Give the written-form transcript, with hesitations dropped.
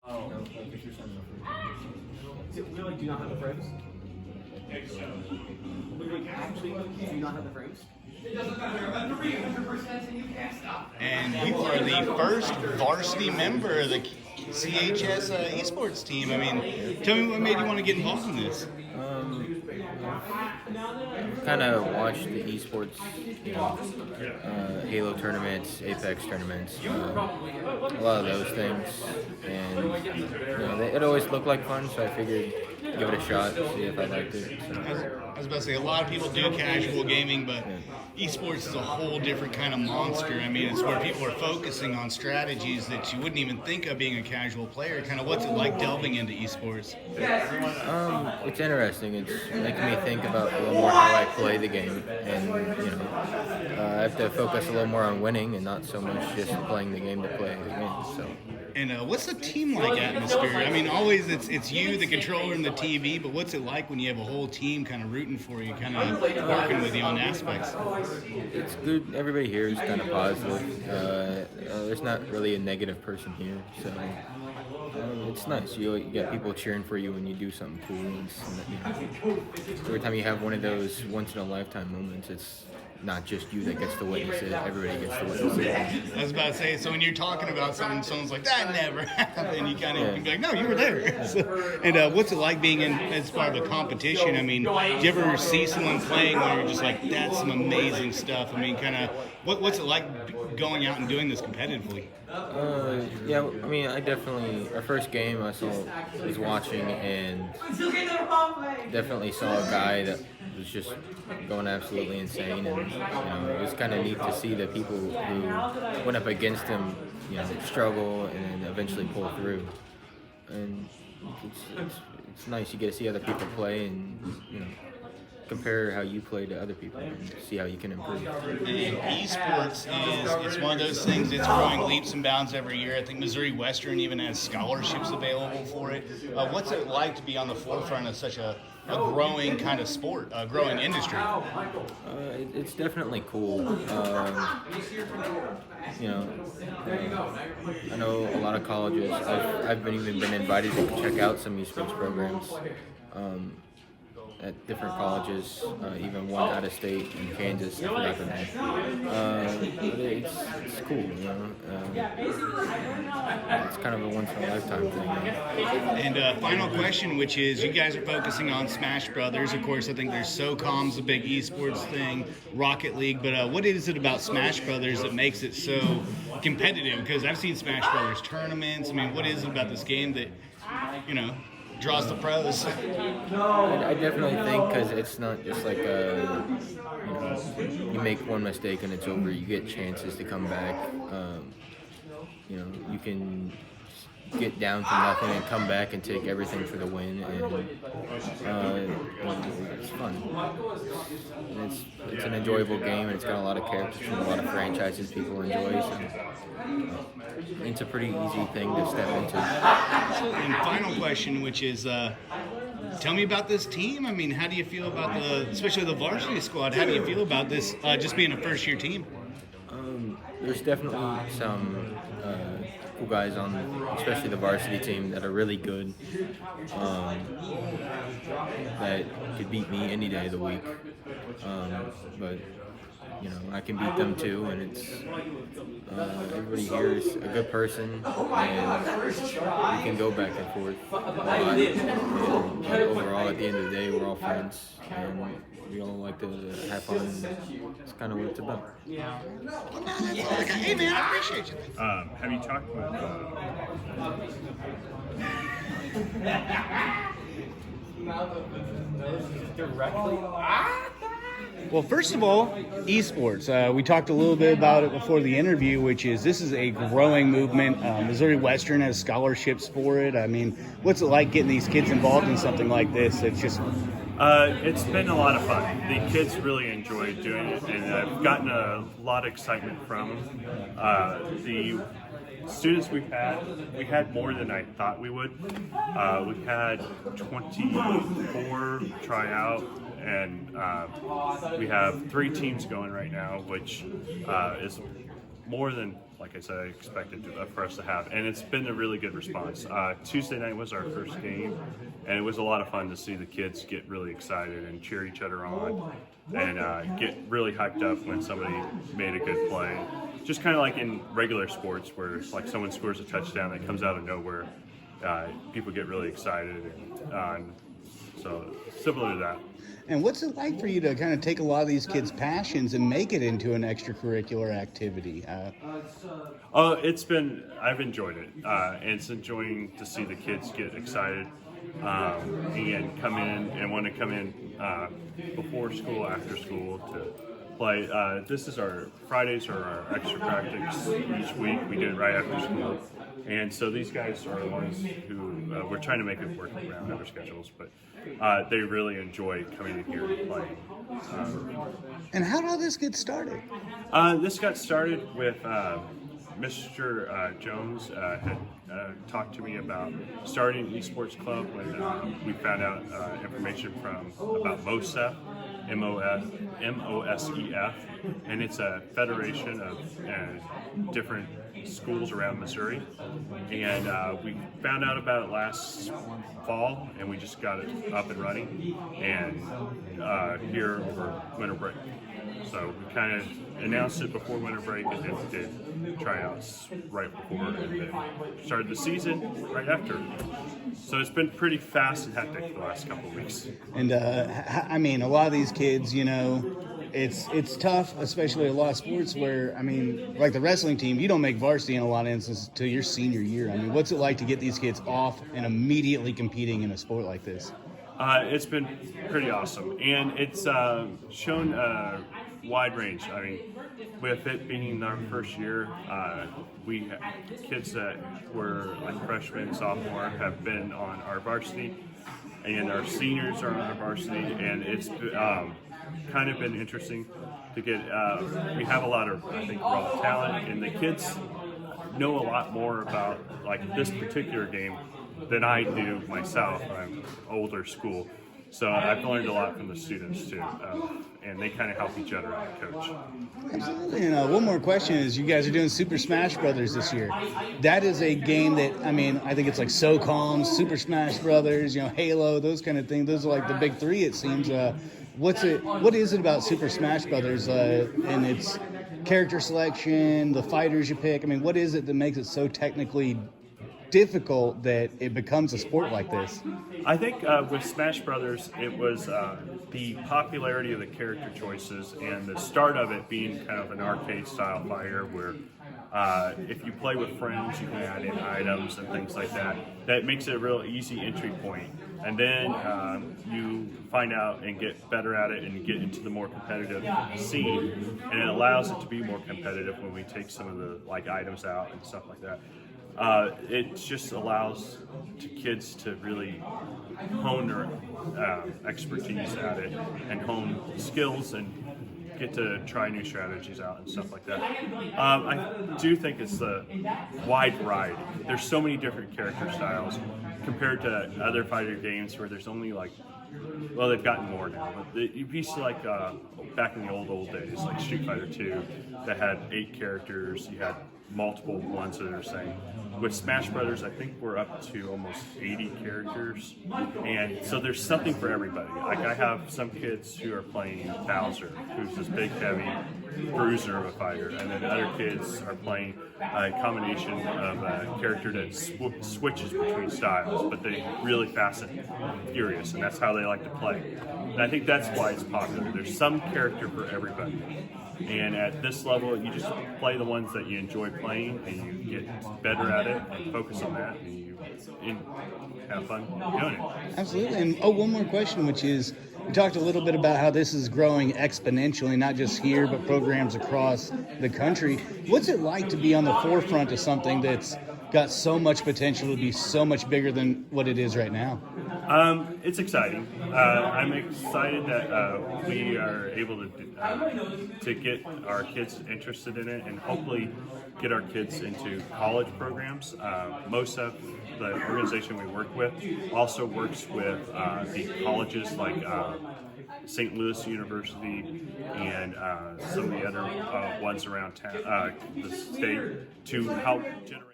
Oh, no, if you're sending we like do not have the frames. We like actually do not have the frames. It doesn't matter. I'm 300% and you can't stop. And you are the first varsity member of the CHS esports team. I mean, tell me what made you want to get involved in this. Kind of watched the esports, Halo tournaments, Apex tournaments, a lot of those things, and it always looked like fun, so I figured give it a shot, see if I liked it. So. I was about to say, a lot of people do casual gaming, but esports is a whole different kind of monster. I mean, it's where people are focusing on strategies that you wouldn't even think of being a casual player. Kind of what's it like delving into esports? It's interesting. It's making me think about a little more how I play the game, and I have to focus a little more on winning and not so much just playing the game to play the game. So. And what's the team-like atmosphere? I mean, always it's you, the controller, and the TV, but what's it like when you have a whole team kind of rooting for you, kind of working with you on aspects? It's good. Everybody here is kind of positive. There's not really a negative person here, so it's nice. You get people cheering for you when you do something cool. Every time you have one of those once-in-a-lifetime moments, it's not just you that gets to witness it, everybody gets to witness it. I was about to say, so when you're talking about something, someone's like, that never happened, and you kind of can be like, no, you were there. So, and what's it like being in as part of a competition? I mean, do you ever see someone playing where you're just like, that's some amazing stuff? I mean, kind of, what's it like going out and doing this competitively? Yeah, I mean, our first game I was watching and definitely saw a guy that was just going absolutely insane, and it was kind of neat to see the people who went up against him, struggle and then eventually pull through. And it's nice. You get to see other people play and compare how you play to other people and see how you can improve. And esports it's one of those things that's growing leaps and bounds every year. I think Missouri Western even has scholarships available for it. What's it like to be on the forefront of such a growing kind of sport, a growing industry? It's definitely cool. I know a lot of colleges. I've even been invited to check out some esports programs at different colleges, even one out of state in Kansas. I forgot the name. But it's cool, it's kind of a once-in-a-lifetime thing. And final question, which is, you guys are focusing on Smash Brothers. Of course, I think there's SOCOM's a big esports thing, Rocket League, but what is it about Smash Brothers that makes it so competitive? Because I've seen Smash Brothers tournaments. I mean, what is it about this game that, draws the pros? I definitely think because it's not just like you make one mistake and it's over. You get chances to come back. You can get down to nothing and come back and take everything for the win, and it's fun. And it's an enjoyable game, and it's got a lot of characters from a lot of franchises people enjoy. So it's a pretty easy thing to step into. And final question, which is, tell me about this team. I mean, how do you feel about especially the varsity squad? How do you feel about this, just being a first-year team? There's definitely some cool guys on, especially the varsity team, that are really good, that could beat me any day of the week. But I can beat them too, and it's everybody here is a good person, and we can go back and forth a lot. And overall, at the end of the day, we're all friends, and we all like to have fun. It's kind of what it's about. Hey man, I appreciate you. Have you talked with? Well, first of all, esports. We talked a little bit about it before the interview, which is this is a growing movement. Missouri Western has scholarships for it. I mean, what's it like getting these kids involved in something like this? It's just... It's been a lot of fun. The kids really enjoy doing it, and I've gotten a lot of excitement from them. The students we had more than I thought we would. We had 24 try out, and we have 3 teams going right now, which is more than like I said, I expected for us to have, and it's been a really good response. Tuesday night was our first game, and it was a lot of fun to see the kids get really excited and cheer each other on, and get really hyped up when somebody made a good play. Just kind of like in regular sports, where it's like someone scores a touchdown that comes out of nowhere, people get really excited, and so similar to that. And what's it like for you to kind of take a lot of these kids' passions and make it into an extracurricular activity? I've enjoyed it. And it's enjoying to see the kids get excited and come in and want to come in before school, after school to play. This is Fridays are our extra practice each week. We do it right after school. And so these guys are the ones who we're trying to make it work around our schedules, but they really enjoy coming in here and playing. And how did all this get started? This got started with Mr. Jones had talked to me about starting an esports club when we found out information about MOSEF, MOSEF, and it's a federation of different schools around Missouri, and we found out about it last fall, and we just got it up and running, and here over winter break. So we kind of announced it before winter break, and then we did tryouts right before, and then started the season right after. So it's been pretty fast and hectic the last couple of weeks. And I mean, a lot of these kids, you know, it's tough, especially a lot of sports where, I mean, like the wrestling team, you don't make varsity in a lot of instances until your senior year. I mean, what's it like to get these kids off and immediately competing in a sport like this? It's been pretty awesome, and it's shown a wide range. I mean, with it being our first year, we kids that were like freshmen, sophomore have been on our varsity, and our seniors are on our varsity, and it's kind of been interesting to get. We have a lot of, I think, raw talent, and the kids know a lot more about like this particular game than I do myself. I'm older school, so I've learned a lot from the students too, and they kind of help each other out, coach. Absolutely. And one more question is, you guys are doing Super Smash Brothers this year. That is a game that, I mean, I think it's like SOCOM, Super Smash Brothers, you know, Halo, those kind of things. Those are like the big three, it seems. What is it about Super Smash Brothers and its character selection, the fighters you pick? I mean, what is it that makes it so technically difficult that it becomes a sport like this? I think with Smash Brothers, it was the popularity of the character choices and the start of it being kind of an arcade style fighter where if you play with friends, you can add in items and things like that. That makes it a real easy entry point. And then you find out and get better at it and get into the more competitive scene, and it allows it to be more competitive when we take some of the like items out and stuff like that. It just allows kids to really hone their expertise at it and hone skills and get to try new strategies out and stuff like that. I do think it's a wide variety. There's so many different character styles compared to other fighter games where there's only like, well, they've gotten more now, but it used to like back in the old days, like Street Fighter 2, that had 8 characters. You had multiple ones that are saying. With Smash Brothers, I think we're up to almost 80 characters, and so there's something for everybody. Like I have some kids who are playing Bowser, who's this big, heavy bruiser of a fighter, and then other kids are playing a combination of a character that switches between styles, but they really fast and furious, and that's how they like to play. And I think that's why it's popular. There's some character for everybody. And at this level, you just play the ones that you enjoy playing, and you get better at it, and focus on that, and you have fun doing it. Absolutely. And one more question, which is, we talked a little bit about how this is growing exponentially, not just here, but programs across the country. What's it like to be on the forefront of something that's got so much potential to be so much bigger than what it is right now? It's exciting. I'm excited that we are able to get our kids interested in it and hopefully get our kids into college programs. MOSEF, the organization we work with, also works with the colleges like St. Louis University and some of the other ones around town, the state, to help generate.